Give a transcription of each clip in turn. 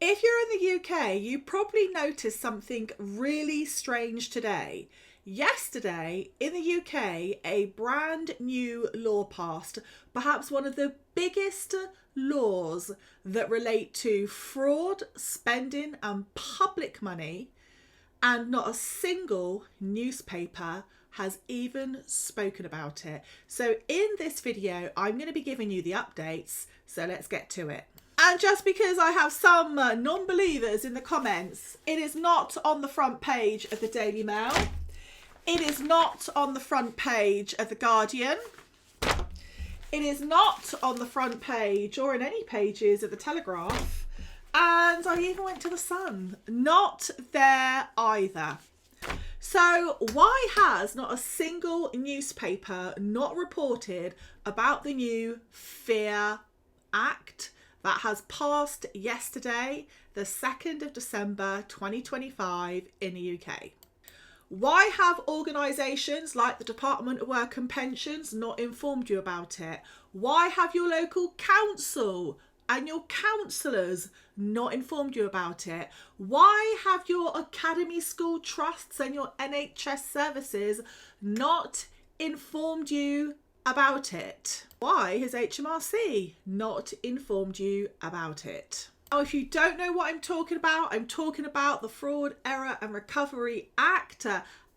If you're in the UK, you probably noticed something really strange today. Yesterday in the UK, a brand new law passed, perhaps one of the biggest laws that relate to fraud, spending, and public money, and not a single newspaper has even spoken about it. So in this video, I'm going to be giving you the updates. So let's get to it. And just because I have some non-believers in the comments, it is not on the front page of the Daily Mail. It is not on the front page of the Guardian. It is not on the front page or in any pages of the Telegraph. And I even went to the Sun. Not there either. So why has not a single newspaper not reported about the new Fear Act that has passed yesterday, the 2nd of December 2025 in the UK? Why have organisations like the Department of Work and Pensions not informed you about it? Why have your local council and your councillors not informed you about it? Why have your academy school trusts and your NHS services not informed you about it? Why has HMRC not informed you about it? Now, if you don't know what I'm talking about the Fraud, Error and Recovery Act.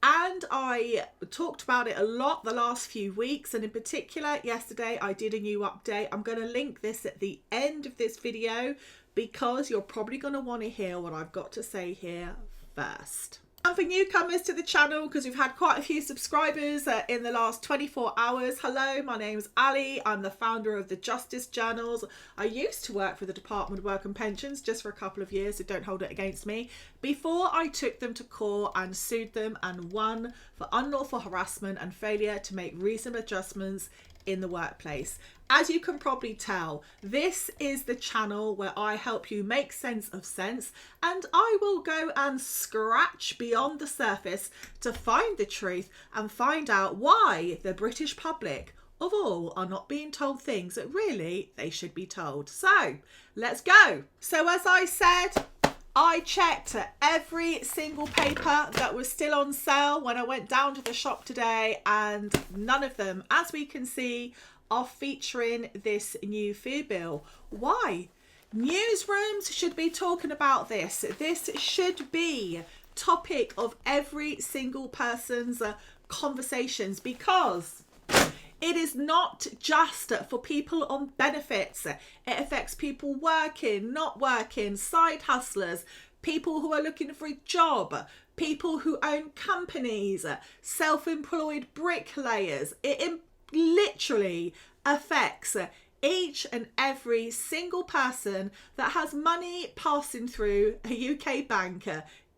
And I talked about it a lot the last few weeks, and in particular yesterday I did a new update. I'm going to link this at the end of this video because you're probably going to want to hear what I've got to say here first. And for newcomers to the channel, because we've had quite a few subscribers in the last 24 hours. Hello, my name's Alli. I'm the founder of the Justice Journals. I used to work for the Department of Work and Pensions just for a couple of years, so don't hold it against me, before I took them to court and sued them and won for unlawful harassment and failure to make reasonable adjustments in the workplace. As you can probably tell, this is the channel where I help you make sense of sense, and I will go and scratch beyond the surface to find the truth and find out why the British public of all are not being told things that really they should be told. So let's go. So as I said, I checked every single paper that was still on sale when I went down to the shop today, and none of them, as we can see, are featuring this new fee bill. Why? Newsrooms should be talking about this. This should be topic of every single person's conversations, because it is not just for people on benefits. It affects people working, not working, side hustlers, people who are looking for a job, people who own companies, self-employed bricklayers. It literally affects each and every single person that has money passing through a UK bank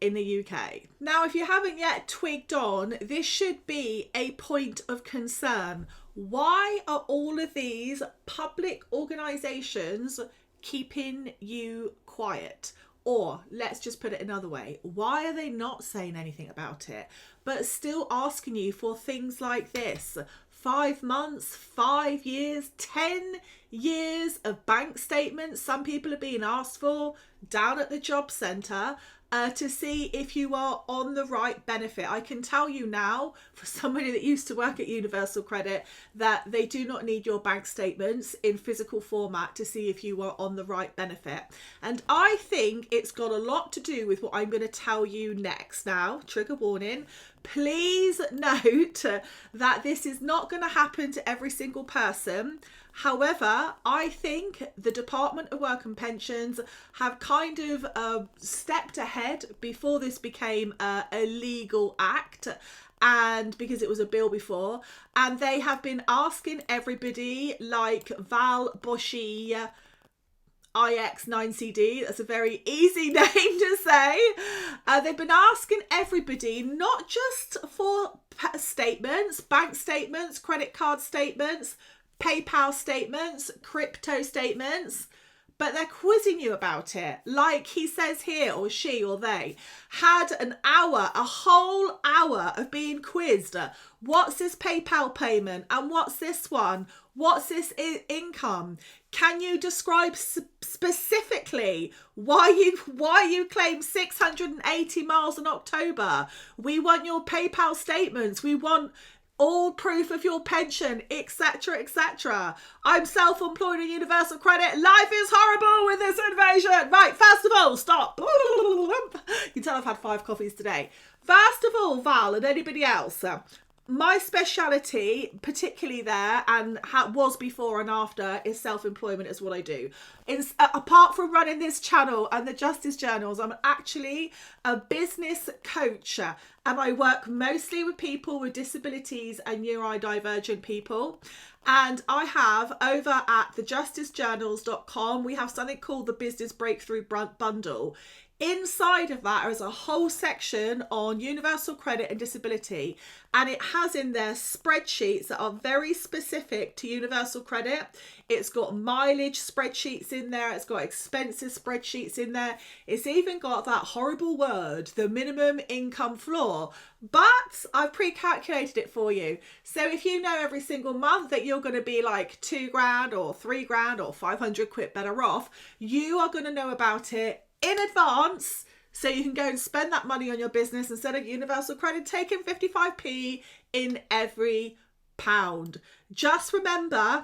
in the UK. Now, if you haven't yet twigged on, this should be a point of concern. Why are all of these public organisations keeping you quiet? Or let's just put it another way. Why are they not saying anything about it, but still asking you for things like this? 5 months, 5 years, 10 years of bank statements. Some people are being asked for down at the job centre to see if you are on the right benefit. I can tell you now, for somebody that used to work at Universal Credit, that they do not need your bank statements in physical format to see if you are on the right benefit. And I think it's got a lot to do with what I'm going to tell you next. Now, trigger warning, please note that this is not going to happen to every single person. However, I think the Department of Work and Pensions have kind of stepped ahead before this became a legal act, and because it was a bill before, and they have been asking everybody like Val Boshi IX9CD, that's a very easy name to say. They've been asking everybody not just for statements, bank statements, credit card statements, PayPal statements, crypto statements, but they're quizzing you about it. Like he says here, or she or they had an hour, a whole hour of being quizzed. What's this PayPal payment? And what's this one? What's this income? Can you describe specifically why you claim 680 miles in October? We want your PayPal statements. We want all proof of your pension, etc., etc. I'm self-employed and universal credit. Life is horrible with this invasion. Right, first of all, stop. You can tell I've had 5 coffees today. First of all, Val and anybody else, my speciality, particularly there, and was before and after, is self-employment is what I do. Apart from running this channel and the Justice Journals, I'm actually a business coach, and I work mostly with people with disabilities and neurodivergent people. And I have over at thejusticejournals.com, we have something called the Business Breakthrough Bundle. Inside of that is a whole section on universal credit and disability, and it has in there spreadsheets that are very specific to universal credit. It's got mileage spreadsheets in there, it's got expenses spreadsheets in there, it's even got that horrible word, the minimum income floor, but I've pre-calculated it for you. So if you know every single month that you're going to be like 2 grand or 3 grand or 500 quid better off, you are going to know about it in advance, so you can go and spend that money on your business instead of universal credit taking 55p in every pound. Just remember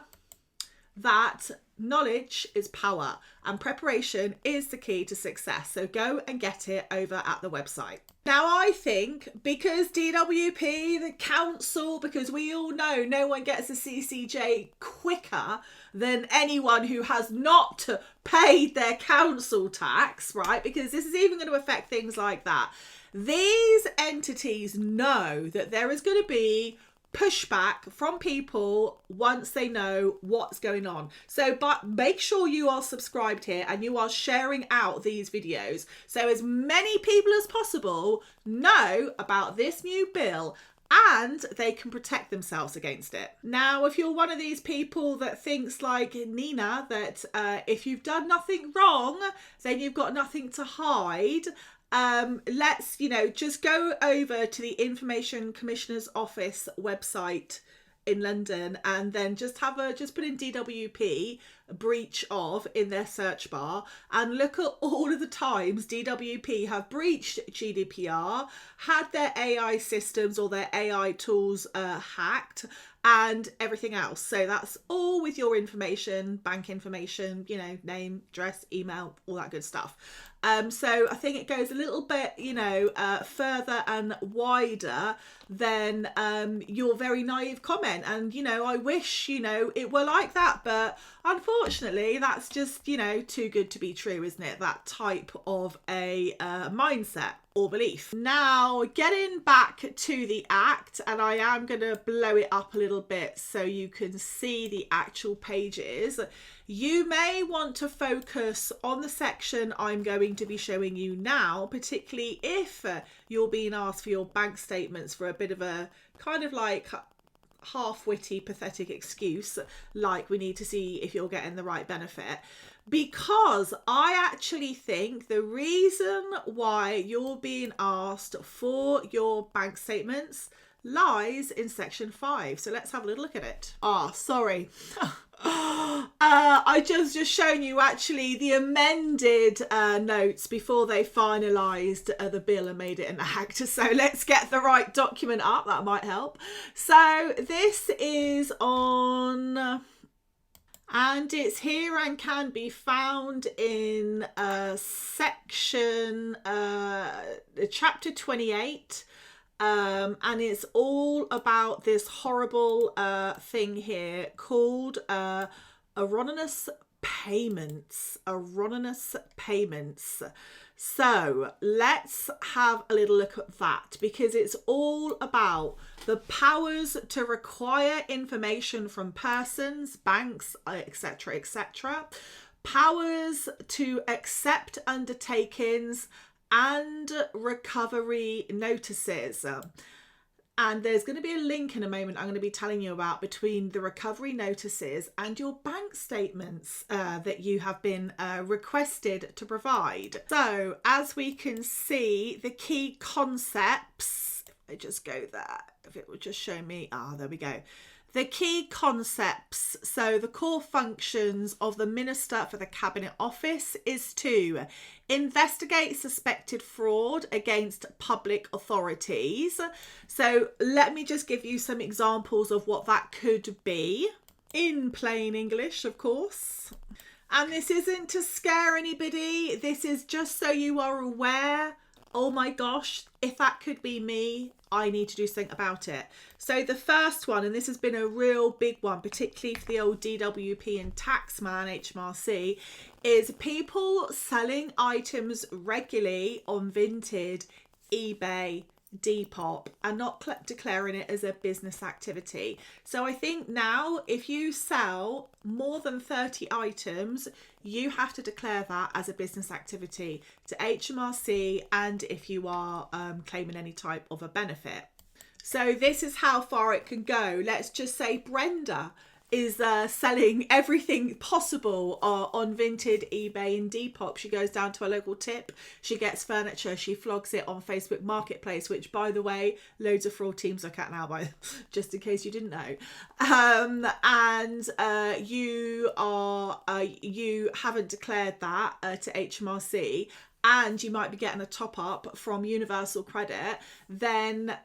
that knowledge is power and preparation is the key to success. So go and get it over at the website. Now, I think because DWP, the council, because we all know no one gets a CCJ quicker than anyone who has not paid their council tax, right? Because this is even going to affect things like that. These entities know that there is going to be pushback from people once they know what's going on. So but make sure you are subscribed here and you are sharing out these videos so as many people as possible know about this new bill and they can protect themselves against it. Now, if you're one of these people that thinks like Nina that if you've done nothing wrong then you've got nothing to hide, let's just go over to the Information Commissioner's Office website in London and then just put in DWP breach of in their search bar and look at all of the times DWP have breached GDPR, had their AI systems or their AI tools hacked and everything else. So that's all with your information, bank information, name, address, email, all that good stuff. So I think it goes a little bit, further and wider than your very naive comment. And, I wish, it were like that. But unfortunately, that's just, too good to be true, isn't it? That type of a mindset or belief. Now, getting back to the Act, and I am going to blow it up a little bit so you can see the actual pages. You may want to focus on the section I'm going to be showing you now, particularly if you're being asked for your bank statements for a bit of a kind of like half-witty, pathetic excuse, like we need to see if you're getting the right benefit. Because I actually think the reason why you're being asked for your bank statements lies in section 5. So let's have a little look at it. Sorry. I just shown you actually the amended notes before they finalised the bill and made it an act. So let's get the right document up, that might help. So this is on, and it's here and can be found in section chapter 28. And it's all about this horrible thing here called erroneous payments. So let's have a little look at that, because it's all about the powers to require information from persons, banks, etc., etc., powers to accept undertakings and recovery notices. And there's going to be a link in a moment I'm going to be telling you about between the recovery notices and your bank statements that you have been requested to provide. So as we can see, the key concepts, if I just go there, if it would just show me, there we go. The key concepts, so the core functions of the Minister for the Cabinet Office is to investigate suspected fraud against public authorities. So let me just give you some examples of what that could be in plain English, of course. And this isn't to scare anybody. This is just so you are aware. Oh my gosh, if that could be me, I need to do something about it. So the first one, and this has been a real big one, particularly for the old DWP and Taxman, HMRC, is people selling items regularly on Vinted, eBay, Depop, and not declaring it as a business activity. So I think now if you sell more than 30 items, you have to declare that as a business activity to HMRC, and if you are claiming any type of a benefit. So this is how far it can go. Let's just say Brenda is selling everything possible on Vinted, eBay and Depop. She goes down to a local tip, she gets furniture, she flogs it on Facebook Marketplace, which, by the way, loads of fraud teams look at now, by just in case you didn't know. You haven't declared that to HMRC, and you might be getting a top up from Universal Credit, then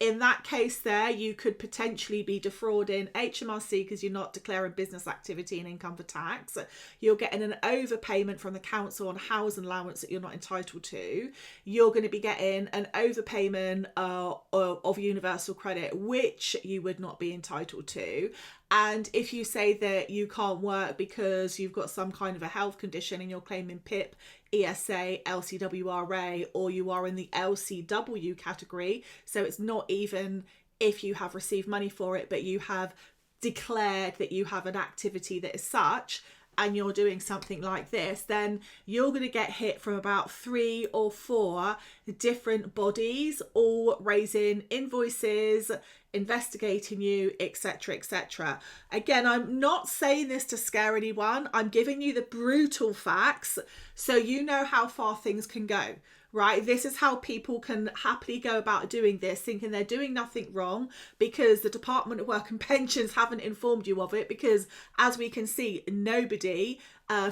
in that case there, you could potentially be defrauding HMRC because you're not declaring business activity and income for tax. You're getting an overpayment from the council on housing allowance that you're not entitled to. You're going to be getting an overpayment of universal credit, which you would not be entitled to. And if you say that you can't work because you've got some kind of a health condition and you're claiming PIP, ESA, LCWRA, or you are in the LCW category, so it's not even if you have received money for it, but you have declared that you have an activity that is such, and you're doing something like this, then you're going to get hit from about 3 or 4 different bodies, all raising invoices, investigating you, etc, etc. Again, I'm not saying this to scare anyone. I'm giving you the brutal facts so you know how far things can go, right? This is how people can happily go about doing this, thinking they're doing nothing wrong because the Department of Work and Pensions haven't informed you of it, because as we can see, nobody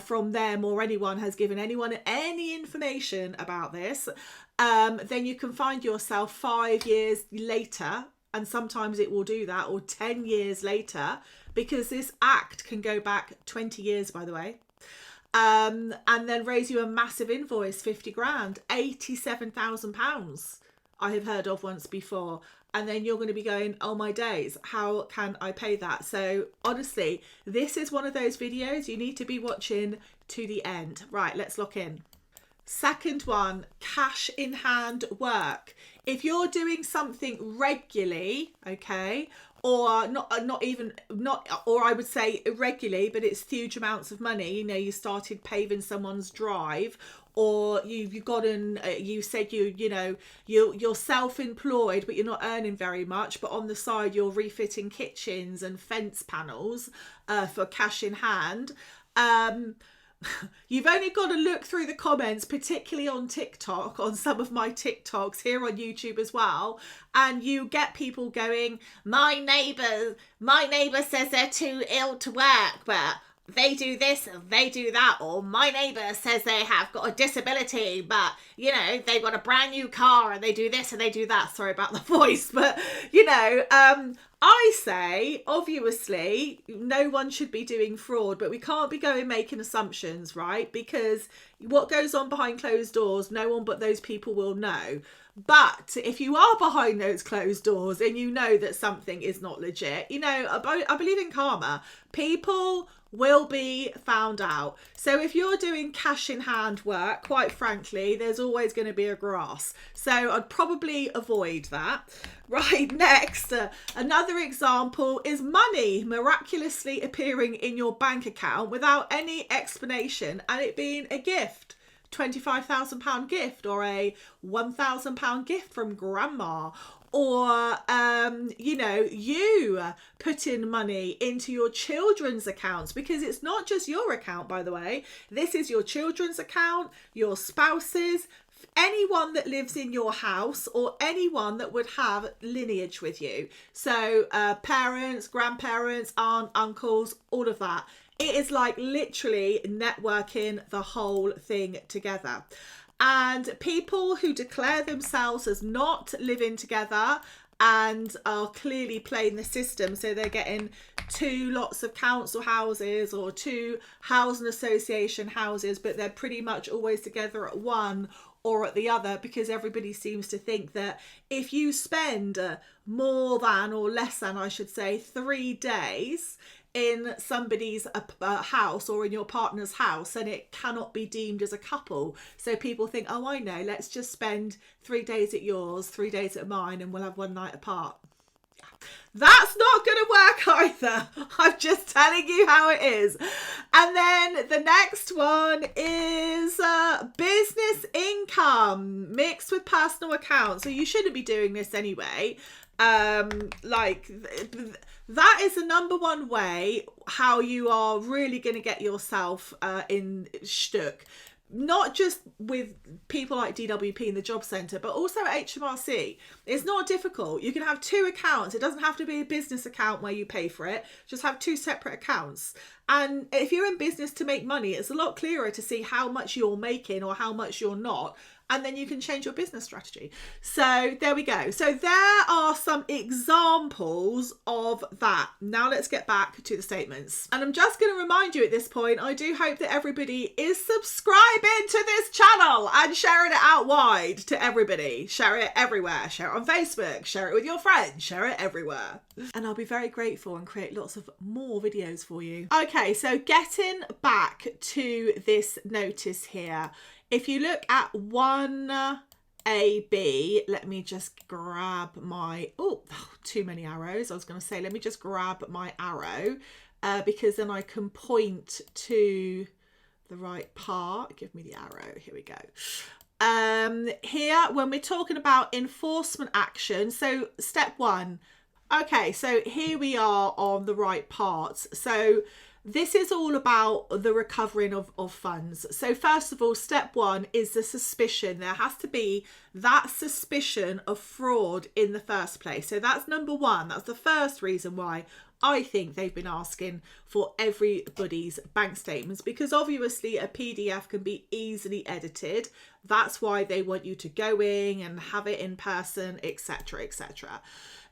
from them or anyone has given anyone any information about this. Then you can find yourself 5 years later, and sometimes it will do that, or 10 years later, because this act can go back 20 years, by the way, and then raise you a massive invoice, 50 grand, £87,000 I have heard of once before. And then you're going to be going, oh my days, how can I pay that? So honestly, this is one of those videos you need to be watching to the end. Right, let's lock in. Second one, cash in hand work. If you're doing something regularly, okay, or or I would say irregularly, but it's huge amounts of money. You know, you started paving someone's drive, or you've gotten, you said you're self-employed, but you're not earning very much, but on the side you're refitting kitchens and fence panels for cash in hand. You've only got to look through the comments, particularly on TikTok, on some of my TikToks here on YouTube as well, and you get people going, my neighbour says they're too ill to work, but they do this and they do that, or my neighbour says they have got a disability, but you know, they've got a brand new car and they do this and they do that. Sorry about the voice, but you know, I say, obviously, no one should be doing fraud, but we can't be going making assumptions, right? Because what goes on behind closed doors, no one but those people will know. But if you are behind those closed doors and you know that something is not legit, you know, I believe in karma. People will be found out. So if you're doing cash in hand work, quite frankly, there's always going to be a grass. So I'd probably avoid that. Right, next, another example is money miraculously appearing in your bank account without any explanation and it being a gift. £25,000 gift, or a £1,000 gift from grandma, or you know, you putting money into your children's accounts, because it's not just your account, by the way. This is your children's account, your spouse's, anyone that lives in your house or anyone that would have lineage with you. So parents, grandparents, aunt, uncles, all of that. It is like literally networking the whole thing together. And people who declare themselves as not living together and are clearly playing the system, so they're getting 2 lots of council houses or 2 housing association houses, but they're pretty much always together at one or at the other, because everybody seems to think that if you spend more than, or less than I should say, 3 days in somebody's house or in your partner's house, and it cannot be deemed as a couple. So people think, oh, I know, let's just spend 3 days at yours, 3 days at mine, and we'll have one night apart. That's not going to work either. I'm just telling you how it is. And then the next one is business income mixed with personal accounts. So you shouldn't be doing this anyway. That is the number one way how you are really going to get yourself in shtuck. Not just with people like DWP in the job centre, but also at HMRC. It's not difficult. You can have 2 accounts. It doesn't have to be a business account where you pay for it. Just have 2 separate accounts. And if you're in business to make money, it's a lot clearer to see how much you're making or how much you're not. And then you can change your business strategy. So there we go. So there are some examples of that. Now let's get back to the statements. And I'm just going to remind you at this point, I do hope that everybody is subscribing to this channel and sharing it out wide to everybody. Share it everywhere. Share it on Facebook. Share it with your friends. Share it everywhere. And I'll be very grateful and create lots of more videos for you. Okay, so getting back to this notice here. If you look at 1AB, let me just grab my, too many arrows. I was going to say, let me just grab my arrow because then I can point to the right part. Give me the arrow. Here we go. Here, when we're talking about enforcement action, so step 1. Okay, so here we are on the right parts. So this is all about the recovering of funds. So first of all, step 1 is the suspicion. There has to be that suspicion of fraud in the first place. So that's number 1. That's the first reason why I think they've been asking for everybody's bank statements, because obviously a PDF can be easily edited. That's why they want you to go in and have it in person, etc., etc.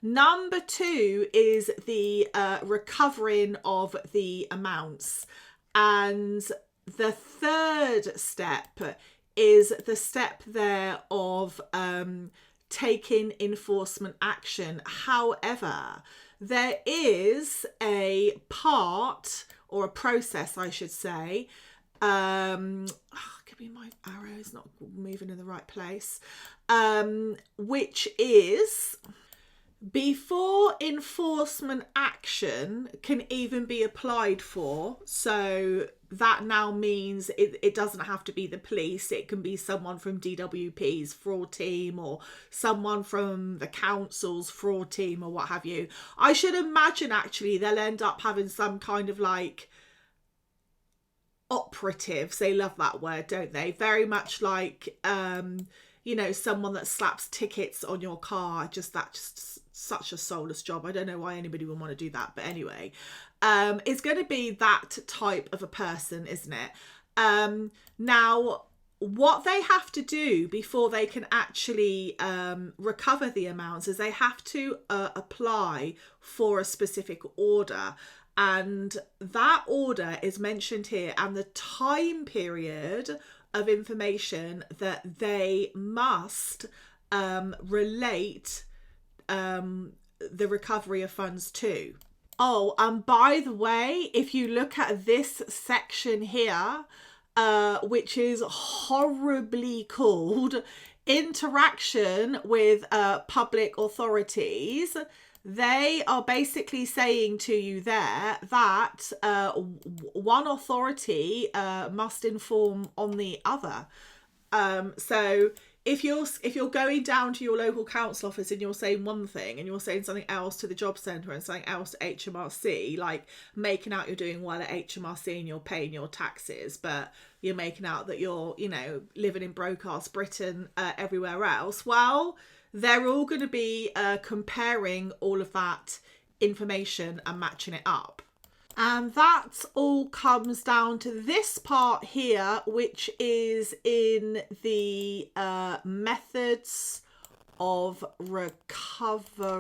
Number 2 is the recovering of the amounts. And the third step is the step there of taking enforcement action. However, there is a part, or a process I should say, give me my arrow, it's not moving in the right place, which is before enforcement action can even be applied for. So that now means it doesn't have to be the police. It can be someone from DWP's fraud team or someone from the council's fraud team or what have you. I should imagine actually they'll end up having some kind of like operatives. They love that word, don't they? Very much like you know, someone that slaps tickets on your car. Just such a soulless job. I don't know why anybody would want to do that, but anyway, it's going to be that type of a person, isn't it? Now, what they have to do before they can actually recover the amounts is they have to apply for a specific order, and that order is mentioned here, and the time period of information that they must relate the recovery of funds to. Oh, and by the way, if you look at this section here, which is horribly called interaction with public authorities, they are basically saying to you there that one authority must inform on the other. So if you're going down to your local council office and you're saying one thing and you're saying something else to the job centre and something else to HMRC, like making out you're doing well at HMRC and you're paying your taxes, but you're making out that you're, you know, living in broke-ass Britain everywhere else. Well, they're all going to be comparing all of that information and matching it up. And that all comes down to this part here, which is in the methods of recovery.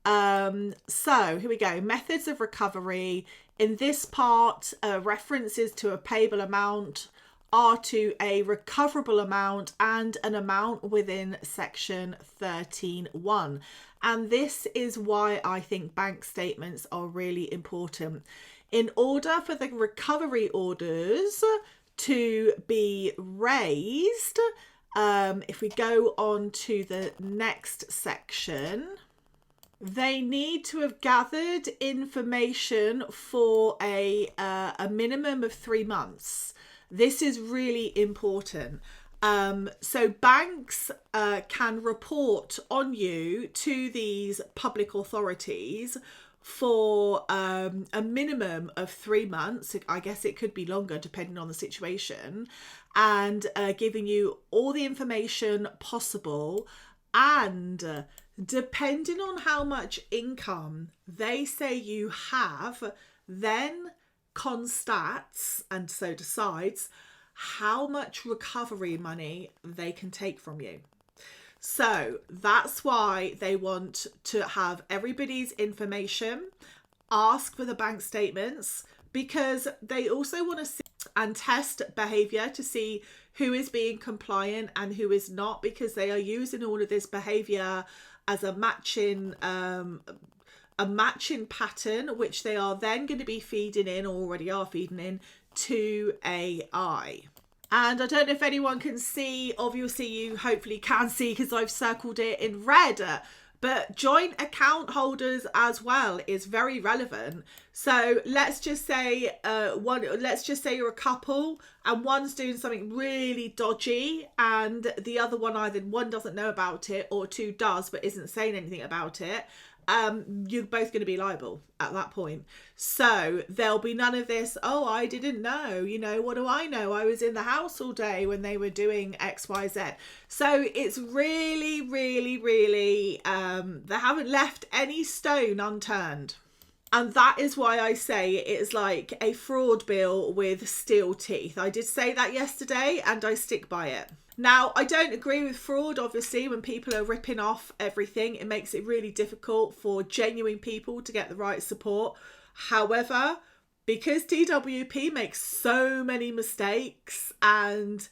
So here we go. Methods of recovery. In this part, references to a payable amount are to a recoverable amount and an amount within section 13.1. And this is why I think bank statements are really important. In order for the recovery orders to be raised, if we go on to the next section, they need to have gathered information for a minimum of 3 months. This is really important. So banks can report on you to these public authorities for a minimum of 3 months. I guess it could be longer depending on the situation, and giving you all the information possible. And depending on how much income they say you have, then constats and so decides how much recovery money they can take from you. So that's why they want to have everybody's information, ask for the bank statements, because they also want to see and test behavior to see who is being compliant and who is not, because they are using all of this behavior as a matching pattern, which they are then going to be feeding in, or already are feeding in, to AI. And I don't know if anyone can see, obviously you hopefully can see because I've circled it in red, but joint account holders as well is very relevant. So let's just say you're a couple and one's doing something really dodgy and the other one, either one doesn't know about it or two does but isn't saying anything about it. You're both going to be liable at that point. So there'll be none of this, oh, I didn't know, you know, what do I know? I was in the house all day when they were doing XYZ. So it's really, really, really, they haven't left any stone unturned. And that is why I say it is like a fraud bill with steel teeth. I did say that yesterday and I stick by it. Now, I don't agree with fraud, obviously, when people are ripping off everything. It makes it really difficult for genuine people to get the right support. However, because DWP makes so many mistakes and,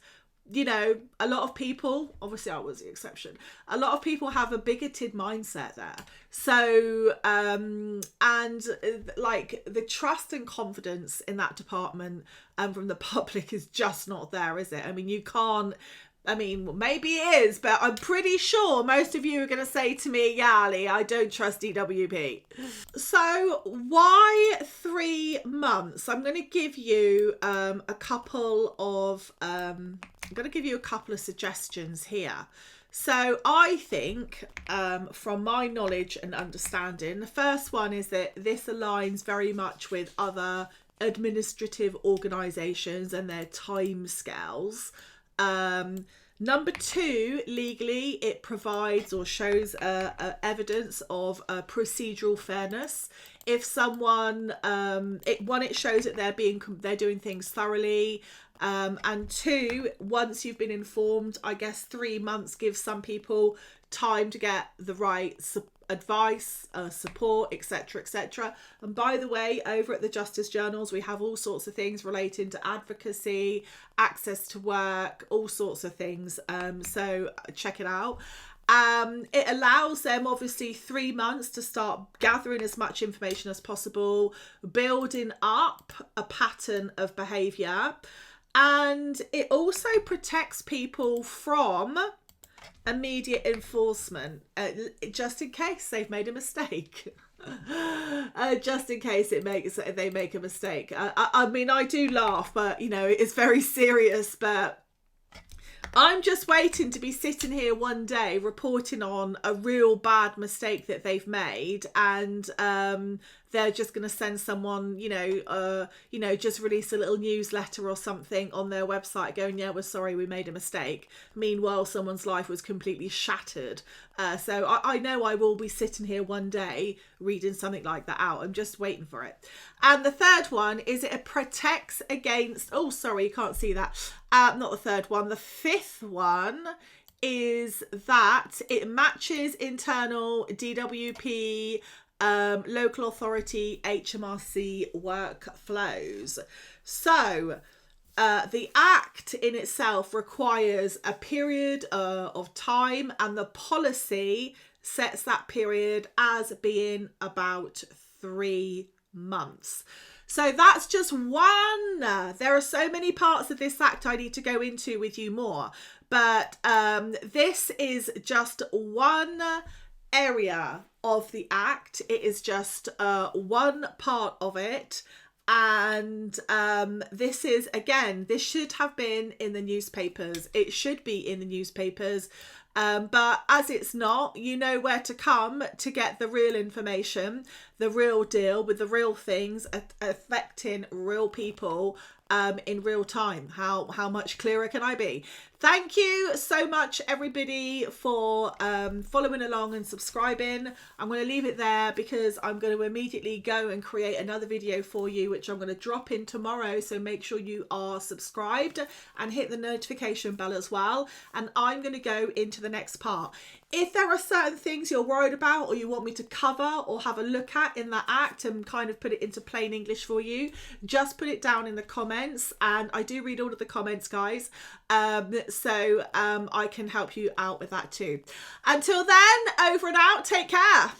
you know, a lot of people, obviously I was the exception, a lot of people have a bigoted mindset there. So, and like the trust and confidence in that department from the public is just not there, is it? I mean, you can't, I mean, maybe it is, but I'm pretty sure most of you are going to say to me, yeah, Alli, I don't trust DWP. So why 3 months? I'm going to give you a couple of suggestions here. So I think from my knowledge and understanding, the first one is that this aligns very much with other administrative organisations and their timescales. Number 2, legally, it provides or shows evidence of procedural fairness. If someone, it shows that they're doing things thoroughly. And 2, once you've been informed, I guess 3 months gives some people time to get the right advice, support, etc., etc. And by the way, over at the Justice Journals, we have all sorts of things relating to advocacy, access to work, all sorts of things. So check it out. It allows them obviously 3 months to start gathering as much information as possible, building up a pattern of behaviour. And it also protects people from immediate enforcement, just in case they've made a mistake. Just in case they make a mistake. I mean, I do laugh, but you know, it's very serious. But I'm just waiting to be sitting here one day reporting on a real bad mistake that they've made, and they're just going to send someone, just release a little newsletter or something on their website going, yeah, we're sorry, we made a mistake. Meanwhile, someone's life was completely shattered. So I know I will be sitting here one day reading something like that out. I'm just waiting for it. And the third one is it protects against, oh, sorry, you can't see that. Not the third one. The fifth one is that it matches internal DWP, local authority, HMRC workflows. So the Act in itself requires a period of time, and the policy sets that period as being about 3 months. So that's just one. There are so many parts of this Act I need to go into with you more. But this is just one area of the Act. It is just one part of it. And this is, again, this should have been in the newspapers. It should be in the newspapers. But as it's not, you know where to come to get the real information, the real deal with the real things affecting real people in real time. How much clearer can I be? Thank you so much, everybody, for following along and subscribing. I'm going to leave it there because I'm going to immediately go and create another video for you, which I'm going to drop in tomorrow. So make sure you are subscribed and hit the notification bell as well. And I'm going to go into the next part. If there are certain things you're worried about or you want me to cover or have a look at in that Act and kind of put it into plain English for you, just put it down in the comments. And I do read all of the comments, guys. So I can help you out with that too. Until then, over and out. Take care.